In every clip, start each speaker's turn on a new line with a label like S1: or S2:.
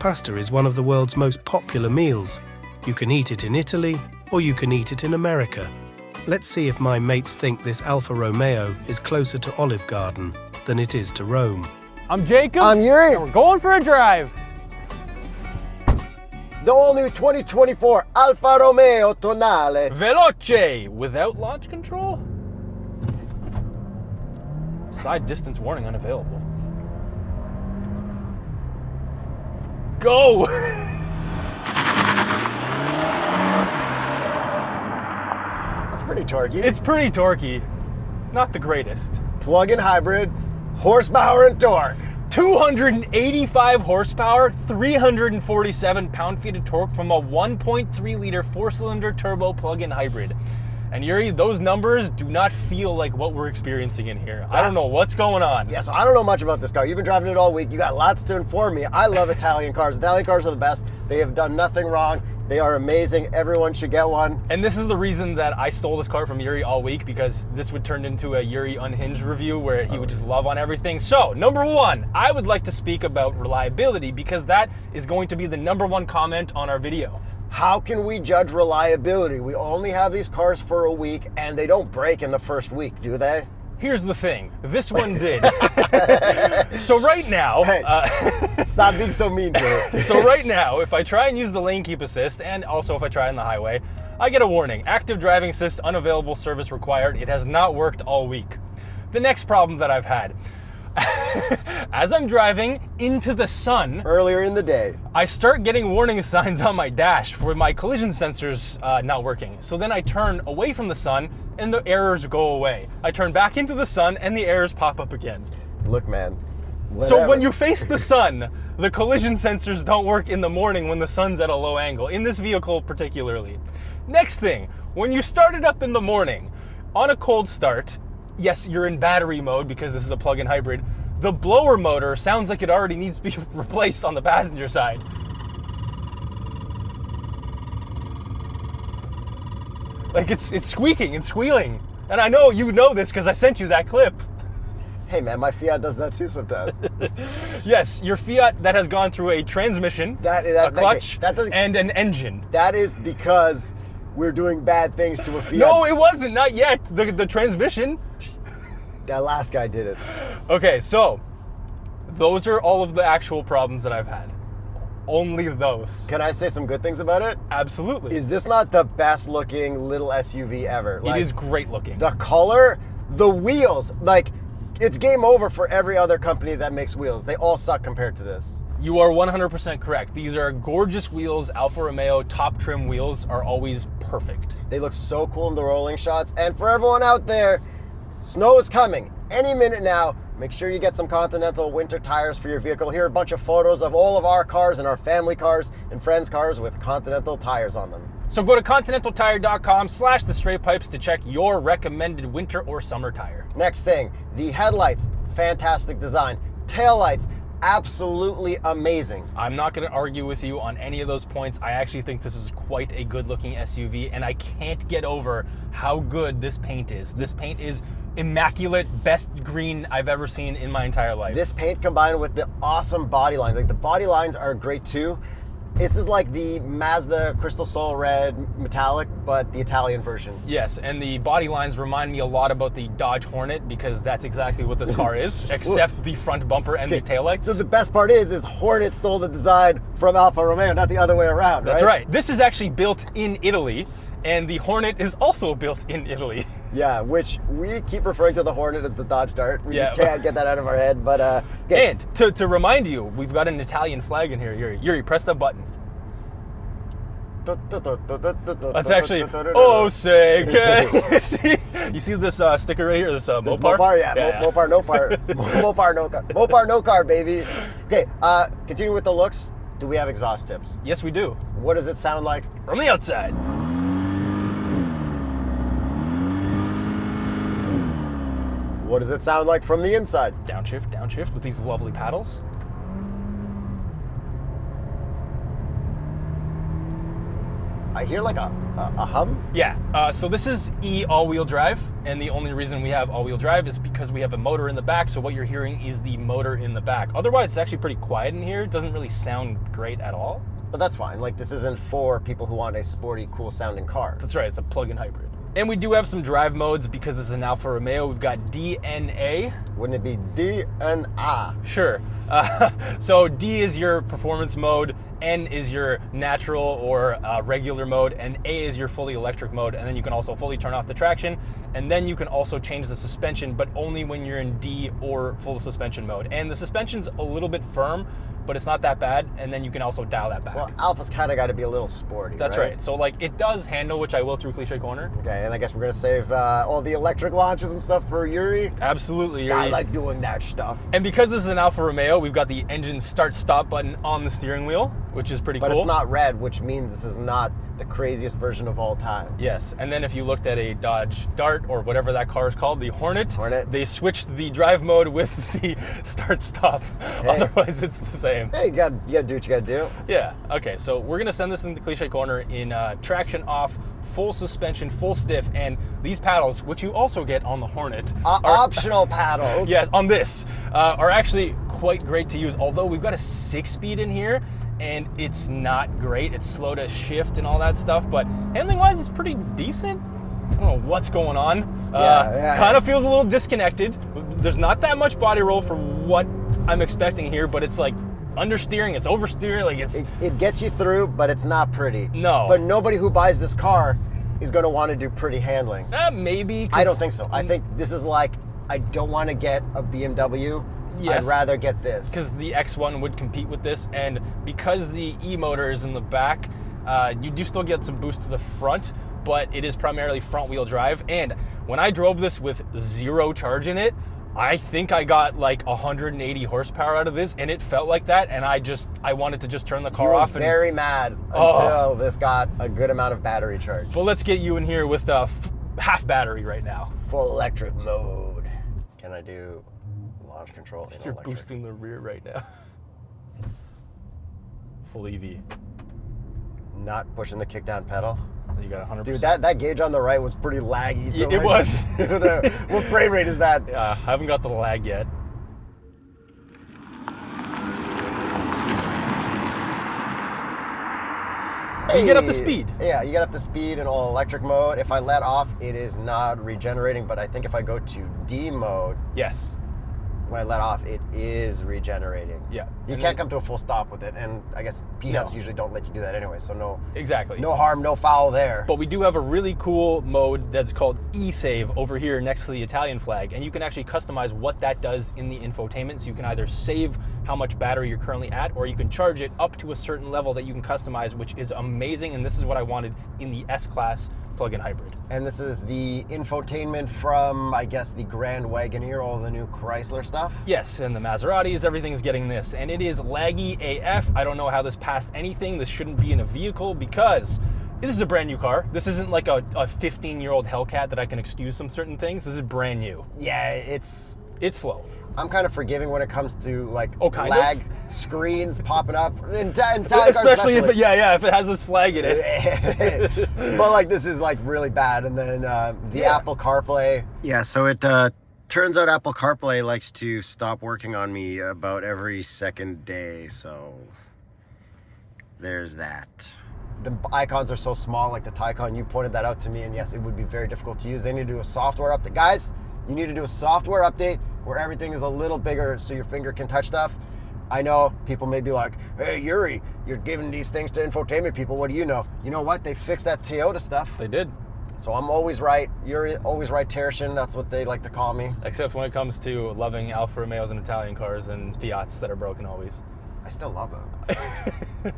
S1: pasta is one of the world's most popular meals. You can eat it in Italy, or you can eat it in America. Let's see if my mates think this Alfa Romeo is closer to Olive Garden than it is to Rome.
S2: I'm Jacob.
S3: I'm Yuri.
S2: And we're going for a drive.
S3: The all-new 2024 Alfa Romeo Tonale
S2: Veloce without launch control. Side distance warning unavailable. Go!
S3: That's pretty torquey.
S2: It's pretty torquey. Not the greatest.
S3: Plug-in hybrid, horsepower and torque.
S2: 285 horsepower, 347 pound-feet of torque from a 1.3-liter four-cylinder turbo plug-in hybrid. And Yuri, those numbers do not feel like what we're experiencing in here. I don't know what's going on.
S3: Yeah, so I don't know much about this car. You've been driving it all week. You got lots to inform me. I love Italian cars. Italian cars are the best. They have done nothing wrong. They are amazing. Everyone should get one.
S2: And this is the reason that I stole this car from Yuri all week, because this would turn into a Yuri Unhinged review where he would just love on everything. So, number one, I would like to speak about reliability, because that is going to be the number one comment on our video.
S3: How can we judge reliability? We only have these cars for a week, and they don't break in the first week, do they?
S2: Here's the thing. This one did. So right now...
S3: Hey, stop being so mean to it.
S2: So right now, if I try and use the lane keep assist, and also if I try on the highway, I get a warning. Active driving assist, unavailable service required. It has not worked all week. The next problem that I've had, as I'm driving into the sun...
S3: Earlier in the day.
S2: I start getting warning signs on my dash for my collision sensors not working. So then I turn away from the sun and the errors go away. I turn back into the sun and the errors pop up again.
S3: Look, man. Whatever.
S2: So when you face the sun, the collision sensors don't work in the morning when the sun's at a low angle, in this vehicle particularly. Next thing, when you start it up in the morning, on a cold start, yes, you're in battery mode because this is a plug-in hybrid, the blower motor sounds like it already needs to be replaced on the passenger side. Like it's squeaking and squealing. And I know you know this because I sent you that clip.
S3: Hey man, my Fiat does that too sometimes.
S2: Yes, your Fiat that has gone through a transmission, a clutch, and an engine.
S3: That is because we're doing bad things to a Fiat.
S2: No, it wasn't, not yet. The transmission.
S3: That last guy did it.
S2: Okay, so those are all of the actual problems that I've had. Only those.
S3: Can I say some good things about it?
S2: Absolutely.
S3: Is this not the best looking little SUV ever?
S2: It is great looking.
S3: The color, the wheels, like it's game over for every other company that makes wheels. They all suck compared to this.
S2: You are 100% correct. These are gorgeous wheels. Alfa Romeo top trim wheels are always perfect.
S3: They look so cool in the rolling shots. And for everyone out there, snow is coming any minute now. Make sure you get some Continental winter tires for your vehicle. Here are a bunch of photos of all of our cars and our family cars and friends' cars with Continental tires on them.
S2: So go to continentaltire.com/TheStraightPipes to check your recommended winter or summer tire.
S3: Next thing, the headlights, fantastic design. Taillights, absolutely amazing.
S2: I'm not going to argue with you on any of those points. I actually think this is quite a good looking SUV, and I can't get over how good this paint is. This paint is immaculate, best green I've ever seen in my entire life.
S3: This paint combined with the awesome body lines, like the body lines are great too. This is like the Mazda Crystal Soul Red Metallic, but the Italian version.
S2: Yes, and the body lines remind me a lot about the Dodge Hornet, because that's exactly what this car is, except the front bumper and the taillights.
S3: So the best part is Hornet stole the design from Alfa Romeo, not the other way around,
S2: That's right. This is actually built in Italy, and the Hornet is also built in Italy.
S3: Yeah, which we keep referring to the Hornet as the Dodge Dart. We just can't get that out of our head, but... okay.
S2: And to remind you, we've got an Italian flag in here. Yuri, press the button. That's actually... Oh, say, see? You see this sticker right here, this Mopar?
S3: Mopar, yeah. Mopar, no car. Mopar, no car. Mopar, no car, baby. Okay, continuing with the looks, do we have exhaust tips?
S2: Yes, we do.
S3: What does it sound like?
S2: From the outside.
S3: What does it sound like from the inside?
S2: Downshift with these lovely paddles.
S3: I I hear like a hum.
S2: Yeah, so this is E all-wheel drive, and the only reason we have all-wheel drive is because we have a motor in the back, so what you're hearing is the motor in the back. Otherwise, it's actually pretty quiet in here. It doesn't really sound great at all.
S3: But that's fine. Like, this isn't for people who want a sporty, cool-sounding car.
S2: That's right, it's a plug-in hybrid. And we do have some drive modes because this is an Alfa Romeo. We've got DNA.
S3: Wouldn't it be DNA?
S2: Sure. So D is your performance mode, N is your natural or regular mode, and A is your fully electric mode. And then you can also fully turn off the traction, and then you can also change the suspension, but only when you're in D or full suspension mode. And the suspension's a little bit firm, but it's not that bad, and then you can also dial that back.
S3: Well, Alpha's kind of got to be a little sporty,
S2: That's right. So like it does handle, which I will through Cliche Corner.
S3: Okay, and I guess we're going to save all the electric launches and stuff for Yuri.
S2: Absolutely.
S3: I like doing that stuff.
S2: And because this is an Alfa Romeo, we've got the engine start-stop button on the steering wheel, which is pretty cool.
S3: But it's not red, which means this is not the craziest version of all time.
S2: Yes, and then if you looked at a Dodge Dart or whatever that car is called, the Hornet, they switched the drive mode with the start-stop. Hey. Otherwise, it's the same.
S3: Hey, you gotta do what you gotta do.
S2: Yeah, okay, so we're gonna send this into Cliche Corner in traction off, full suspension, full stiff, and these paddles, which you also get on the Hornet, are
S3: optional paddles.
S2: Yes, on this, are actually quite great to use, although we've got a 6-speed in here, and it's not great. It's slow to shift and all that stuff, but handling-wise, it's pretty decent. I don't know what's going on. Kind of feels a little disconnected. There's not that much body roll for what I'm expecting here, but it's like understeering, it's oversteering, like
S3: it gets you through, but it's not pretty.
S2: No.
S3: But nobody who buys this car is going to want to do pretty handling.
S2: Maybe.
S3: I don't think so. I think this is like, I don't want to get a BMW. Yes. I'd rather get this.
S2: Because the X1 would compete with this, and because the E-motor is in the back, you do still get some boost to the front, but it is primarily front-wheel drive. And when I drove this with 0 charge in it, I think I got like 180 horsepower out of this, and it felt like that, and I wanted to just turn the car off.
S3: Very mad until this got a good amount of battery charge.
S2: Well, let's get you in here with half battery right now.
S3: Full electric mode. Can I do launch control in
S2: You're
S3: electric?
S2: Boosting the rear right now. Full EV.
S3: Not pushing the kick down pedal.
S2: So you got 100%.
S3: Dude, that gauge on the right was pretty laggy.
S2: It was.
S3: What frame rate is that?
S2: Yeah, I haven't got the lag yet. You get up to speed.
S3: Yeah, you get up to speed in all electric mode. If I let off, it is not regenerating, but I think if I go to D mode,
S2: yes,
S3: when I let off, it is regenerating.
S2: Yeah.
S3: You can't come to a full stop with it, and I guess PHEVs usually don't let you do that anyway, so no.
S2: Exactly.
S3: No harm, no foul there.
S2: But we do have a really cool mode that's called E-Save over here next to the Italian flag, and you can actually customize what that does in the infotainment, so you can either save how much battery you're currently at, or you can charge it up to a certain level that you can customize, which is amazing, and this is what I wanted in the S-Class plug-in hybrid.
S3: And this is the infotainment from, I guess, the Grand Wagoneer, all the new Chrysler stuff?
S2: Yes, and the Maseratis, everything's getting this. And it is laggy AF. I don't know how this passed anything. This shouldn't be in a vehicle because this is a brand new car. This isn't like a 15-year-old Hellcat that I can excuse some certain things. This is brand new.
S3: Yeah, it's
S2: slow.
S3: I'm kind of forgiving when it comes to like
S2: lag
S3: screens popping up,
S2: especially if it has this flag in it.
S3: But like this is like really bad. And then the Apple CarPlay. Yeah, so it turns out Apple CarPlay likes to stop working on me about every second day. So there's that. The icons are so small, like the Taycan. You pointed that out to me, and yes, it would be very difficult to use. They need to do a software update, guys. You need to do a software update where everything is a little bigger so your finger can touch stuff. I know people may be like, hey, Yuri, you're giving these things to infotainment people. What do you know? You know what? They fixed that Toyota stuff.
S2: They did.
S3: So I'm always right. You're always right, Tershin. That's what they like to call me.
S2: Except when it comes to loving Alfa Romeos and Italian cars and Fiats that are broken always.
S3: I still love them.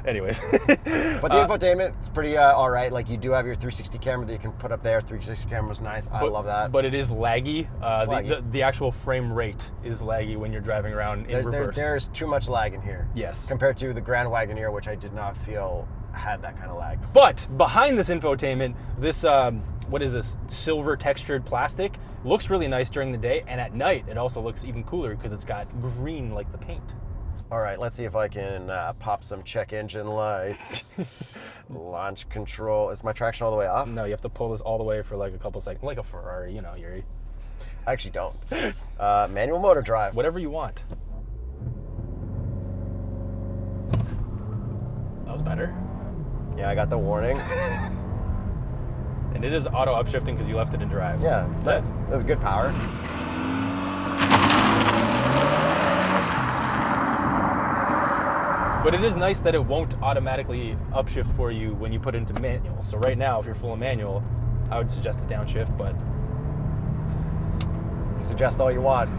S2: Anyways.
S3: But the infotainment is pretty all right. Like you do have your 360 camera that you can put up there. 360 camera's nice. I love that.
S2: But it is laggy. The actual frame rate is laggy when you're driving around in reverse.
S3: There's too much lag in here.
S2: Yes.
S3: Compared to the Grand Wagoneer, which I did not feel had that kind of lag.
S2: But behind this infotainment, this what is this silver textured plastic looks really nice during the day, and at night it also looks even cooler because it's got green like the paint.
S3: All right, let's see if I can pop some check engine lights. Launch control. Is my traction all the way off?
S2: No, you have to pull this all the way for like a couple seconds, like a Ferrari, you know, Yuri.
S3: I actually don't. Manual motor drive.
S2: Whatever you want. That was better.
S3: Yeah, I got the warning.
S2: And it is auto upshifting because you left it in drive.
S3: Yeah, it's nice. That's good power.
S2: But it is nice that it won't automatically upshift for you when you put it into manual. So right now, if you're full of manual, I would suggest a downshift, but...
S3: Suggest all you want.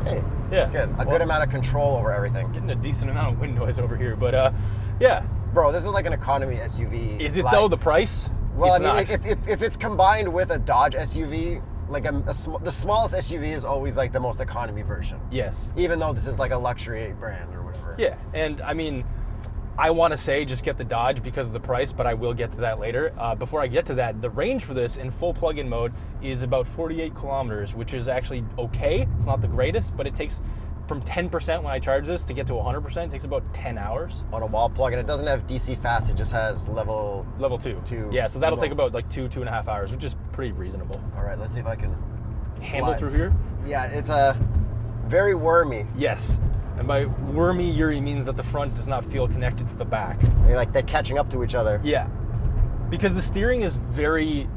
S3: Hey,
S2: Yeah.
S3: it's good. A good amount of control over everything.
S2: Getting a decent amount of wind noise over here, but yeah.
S3: Bro, this is like an economy SUV.
S2: Is it though, the price?
S3: Well,
S2: It's
S3: I mean,
S2: not.
S3: if it's combined with a Dodge SUV, like the smallest SUV is always like the most economy version.
S2: Yes.
S3: Even though this is like a luxury brand or whatever.
S2: Yeah, and I mean, I want to say just get the Dodge because of the price, but I will get to that later. Before I get to that, the range for this in full plug-in mode is about 48 kilometers, which is actually okay. It's not the greatest, but it takes from 10% when I charge this to get to 100%. It takes about 10 hours.
S3: On a wall plug, and it doesn't have DC fast. It just has level
S2: 2. Yeah, so that'll take about like 2.5 hours, which is pretty reasonable.
S3: All right, let's see if I can
S2: Handle
S3: fly.
S2: through here?
S3: Yeah, it's a very wormy.
S2: Yes. And by wormy, Yuri means that the front does not feel connected to the back.
S3: They're catching up to each other.
S2: Yeah. Because the steering is very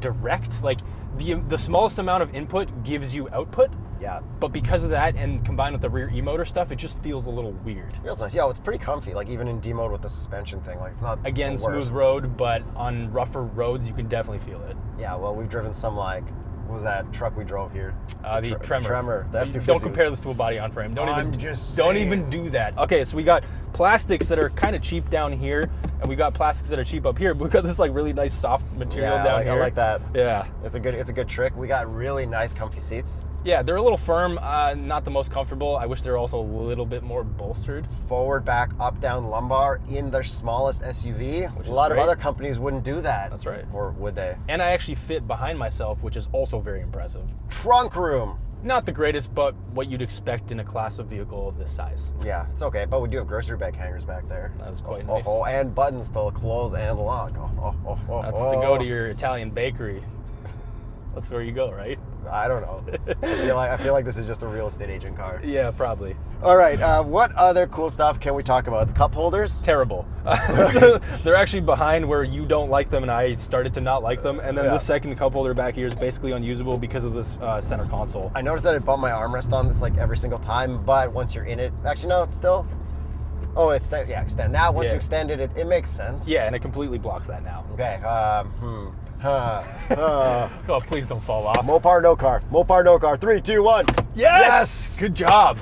S2: direct. Like the smallest amount of input gives you output.
S3: Yeah.
S2: But because of that, and combined with the rear e-motor stuff, it just feels a little weird.
S3: Feels nice. Yeah, it's pretty comfy. Like even in D mode with the suspension thing, like it's not
S2: Again,
S3: the worst.
S2: smooth road, but on rougher roads, you can definitely feel it.
S3: Yeah, well, we've driven some like, what was that truck we drove here?
S2: The Tremor.
S3: Tremor. The F-250.
S2: Don't compare this to a body on frame. Don't
S3: I'm
S2: even
S3: just
S2: don't
S3: saying.
S2: even do that. Okay, so we got plastics that are kind of cheap down here, and we got plastics that are cheap up here. But we got this like really nice soft material down here.
S3: I like that.
S2: Yeah.
S3: It's a good trick. We got really nice comfy seats.
S2: Yeah, they're a little firm, not the most comfortable. I wish they were also a little bit more bolstered.
S3: Forward, back, up, down lumbar in their smallest SUV.
S2: Which
S3: a
S2: is
S3: lot
S2: great.
S3: of other companies wouldn't do that.
S2: That's right.
S3: Or would they?
S2: And I actually fit behind myself, which is also very impressive.
S3: Trunk room.
S2: Not the greatest, but what you'd expect in a class of vehicle of this size.
S3: Yeah, it's okay. But we do have grocery bag hangers back there.
S2: That is quite nice.
S3: Oh, and buttons to close and lock.
S2: That's to go to your Italian bakery. That's where you go, right?
S3: I don't know. I feel like this is just a real estate agent car.
S2: Yeah, probably.
S3: All right, what other cool stuff can we talk about? The cup holders?
S2: Terrible. So they're actually behind where you don't like them, and I started to not like them. And then
S3: Yeah.
S2: the second cup holder back here is basically unusable because of this center console.
S3: I noticed that I bump my armrest on this like every single time, but once you're in it, actually no, it's still. Oh, it's extend. Now once
S2: Yeah.
S3: you extend it, it makes sense.
S2: Yeah, and it completely blocks that now.
S3: Okay.
S2: Oh, please don't fall off.
S3: Mopar, no car. Mopar, no car. 3, 2, 1.
S2: Yes! Good job.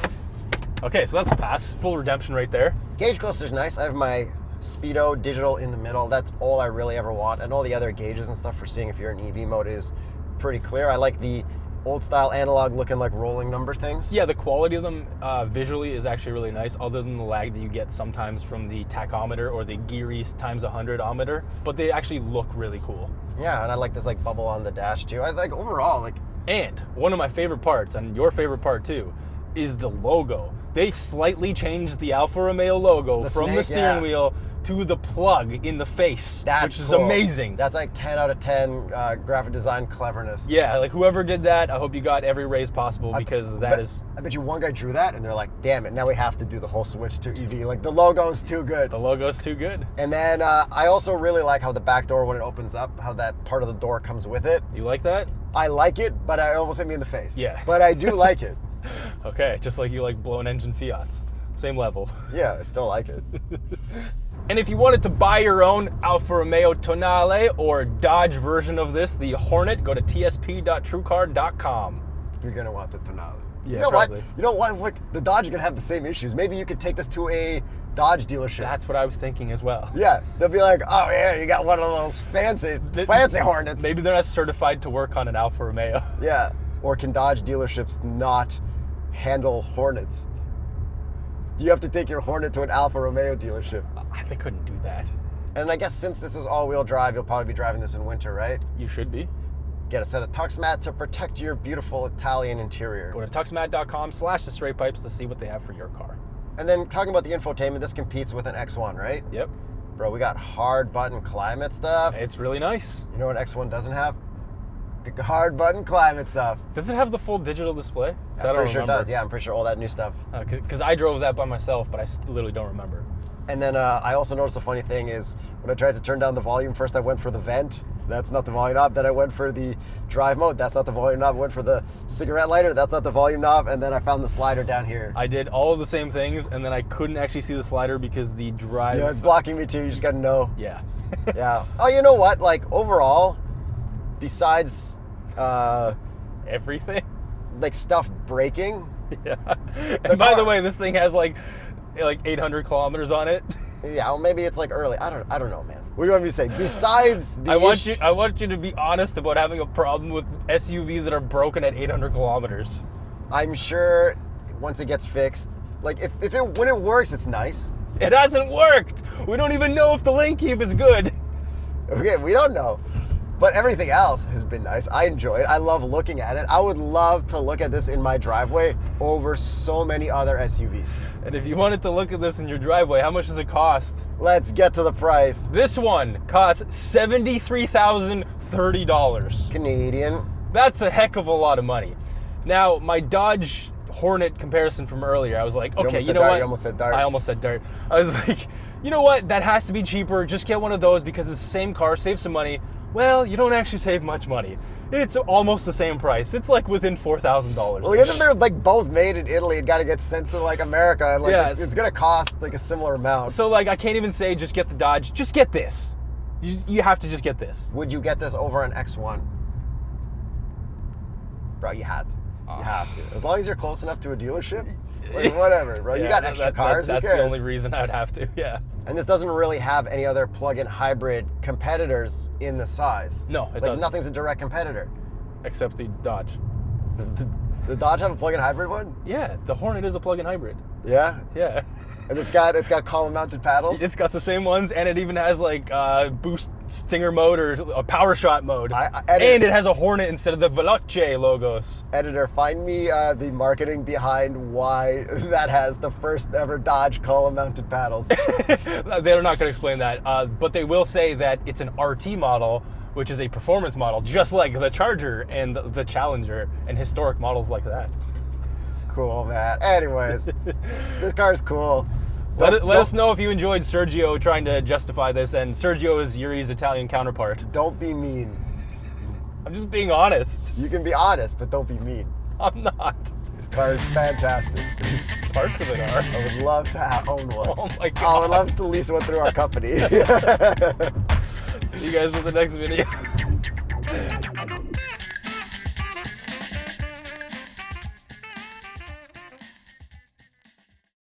S2: Okay, so that's a pass. Full redemption right there.
S3: Gauge cluster's nice. I have my speedo digital in the middle. That's all I really ever want. And all the other gauges and stuff for seeing if you're in EV mode is pretty clear. I like the old style analog looking like rolling number things.
S2: Yeah, the quality of them visually is actually really nice, other than the lag that you get sometimes from the tachometer or the Geary times 100-ometer. But they actually look really cool.
S3: Yeah, and I like this like bubble on the dash too. I like overall like.
S2: And one of my favorite parts, and your favorite part too, is the logo. They slightly changed the Alfa Romeo logo
S3: The
S2: from
S3: snake,
S2: the steering
S3: yeah.
S2: wheel to the plug in the face,
S3: That's
S2: which is
S3: cool.
S2: amazing.
S3: That's like 10 out of 10 graphic design cleverness.
S2: Yeah, like whoever did that, I hope you got every raise possible, because that is...
S3: I bet you one guy drew that and they're like, damn it, now we have to do the whole switch to EV. Like the logo's too good.
S2: The logo's too good.
S3: And then I also really like how the back door, when it opens up, how that part of the door comes with it.
S2: You like that?
S3: I like it, but it almost hit me in the face.
S2: Yeah.
S3: But I do like it.
S2: Okay, just like you like blown engine Fiats. Same level.
S3: Yeah, I still like it.
S2: And if you wanted to buy your own Alfa Romeo Tonale or Dodge version of this, the Hornet, go to tsp.truecar.com.
S3: You're gonna want the Tonale.
S2: Yeah,
S3: you know
S2: probably.
S3: what? You know what? Look, the Dodge is gonna have the same issues. Maybe you could take this to a Dodge dealership.
S2: That's what I was thinking as well.
S3: Yeah, they'll be like, oh yeah, you got one of those fancy Hornets.
S2: Maybe they're not certified to work on an Alfa Romeo.
S3: Yeah, or can Dodge dealerships not handle Hornets? Do you have to take your Hornet to an Alfa Romeo dealership?
S2: They couldn't do that.
S3: And I guess since this is all-wheel drive, you'll probably be driving this in winter, right?
S2: You should be.
S3: Get a set of TuxMat to protect your beautiful Italian interior.
S2: Go to TuxMat.com/TheStraightPipes to see what they have for your car.
S3: And then talking about the infotainment, this competes with an X1, right?
S2: Yep.
S3: Bro, we got hard button climate stuff.
S2: It's really nice.
S3: You know what X1 doesn't have? The hard button climate stuff.
S2: Does it have the full digital display?
S3: I'm pretty sure it does. Yeah, I'm pretty sure all that new stuff.
S2: Because I drove that by myself, but I literally don't remember.
S3: And then I also noticed a funny thing is when I tried to turn down the volume, first I went for the vent. That's not the volume knob. Then I went for the drive mode. That's not the volume knob. I went for the cigarette lighter. That's not the volume knob. And then I found the slider down here.
S2: I did all of the same things, and then I couldn't actually see the slider because the drive...
S3: Yeah, it's blocking me too. You just got to know.
S2: Yeah.
S3: Yeah. Oh, you know what? Like, overall, besides...
S2: everything?
S3: Like, stuff breaking.
S2: Yeah. And by the way, this thing has like 800 kilometers on it.
S3: Yeah, well, maybe it's like early. I don't know, man. What do you want me to say? Besides the
S2: I want you to be honest about having a problem with SUVs that are broken at 800 kilometers.
S3: I'm sure once it gets fixed, like when it works, it's nice.
S2: It hasn't worked. We don't even know if the lane keep is good.
S3: Okay, we don't know. But everything else has been nice. I enjoy it. I love looking at it. I would love to look at this in my driveway over so many other SUVs.
S2: And if you wanted to look at this in your driveway, how much does it cost?
S3: Let's get to the price.
S2: This one costs $73,030.
S3: Canadian.
S2: That's a heck of a lot of money. Now, my Dodge Hornet comparison from earlier, I was like, okay, you know what?
S3: You almost said dart.
S2: I almost said dart. I was like, you know what? That has to be cheaper. Just get one of those because it's the same car, save some money. Well, you don't actually save much money. It's almost the same price. It's like within $4,000.
S3: Well, isn't they're like both made in Italy and got to get sent to like America, and like
S2: Yeah,
S3: it's gonna cost like a similar amount.
S2: So like I can't even say just get the Dodge. Just get this. You have to just get this.
S3: Would you get this over an X1? Bro, you had to. You have to. As long as you're close enough to a dealership, like, whatever, bro. You got extra cars.
S2: That's the only reason I'd have to. Yeah.
S3: And this doesn't really have any other plug-in hybrid competitors in the size.
S2: No, it
S3: like
S2: doesn't.
S3: Nothing's a direct competitor.
S2: Except the Dodge.
S3: The Dodge have a plug-in hybrid one?
S2: Yeah, the Hornet is a plug-in hybrid.
S3: Yeah.
S2: Yeah.
S3: And it's got column-mounted paddles.
S2: It's got the same ones, and it even has like boost stinger mode or a power shot mode. And it has a Hornet instead of the Veloce logos.
S3: Editor, find me the marketing behind why that has the first ever Dodge column-mounted paddles.
S2: They're not going to explain that, but they will say that it's an RT model, which is a performance model, just like the Charger and the Challenger and historic models like that.
S3: Cool, man. Anyways, this car's cool.
S2: Let us know if you enjoyed Sergio trying to justify this, and Sergio is Yuri's Italian counterpart.
S3: Don't be mean.
S2: I'm just being honest.
S3: You can be honest, but don't be mean.
S2: I'm not.
S3: This car is fantastic.
S2: Parts of it are.
S3: I would love to own one.
S2: Oh my God.
S3: I would love to lease one through our company.
S2: See you guys in the next video.